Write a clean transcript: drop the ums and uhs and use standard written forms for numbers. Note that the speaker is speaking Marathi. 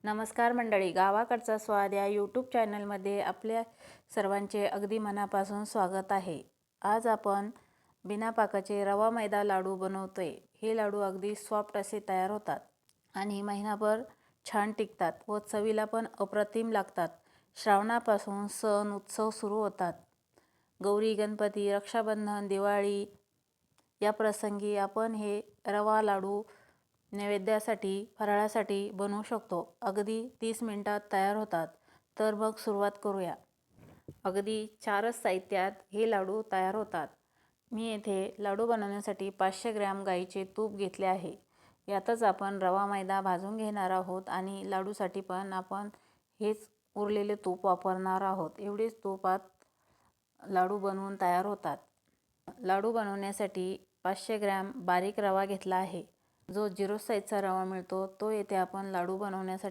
नमस्कार मंडळी, गावाकडचा स्वाद या यूट्यूब चॅनलमध्ये आपल्या सर्वांचे अगदी मनापासून स्वागत आहे। आज आपण बिना पाकाचे रवा मैदा लाडू बनवतोय। हे लाडू अगदी सॉफ्ट असे तयार होतात आणि महिनाभर छान टिकतात व चवीला पण अप्रतिम लागतात। श्रावणापासून सण उत्सव सुरू होतात। गौरी, गणपती, रक्षाबंधन, दिवाळी या प्रसंगी आपण हे रवा लाडू नैवेद्यासाठी फराळासाठी बनवू शकतो। अगदी 30 मिनिटात तयार होतात। तर मग सुरुवात करूया। अगदी 4च साहित्यात हे लाडू तयार होतात। मी येथे लाडू बनवण्यासाठी 500 ग्रॅम गाईचे तूप घेतले आहे। यातच आपण रवा मैदा भाजून घेणार आहोत आणि लाडूसाठी पण आपण हेच उरलेले तूप वापरणार आहोत। एवढेच तुपात लाडू बनवून तयार होतात। लाडू बनवण्यासाठी 500 ग्रॅम बारीक रवा घेतला आहे। जो 0 साईजचा रवा मिळतो तो येथे आपण लाडू बनवण्यासाठी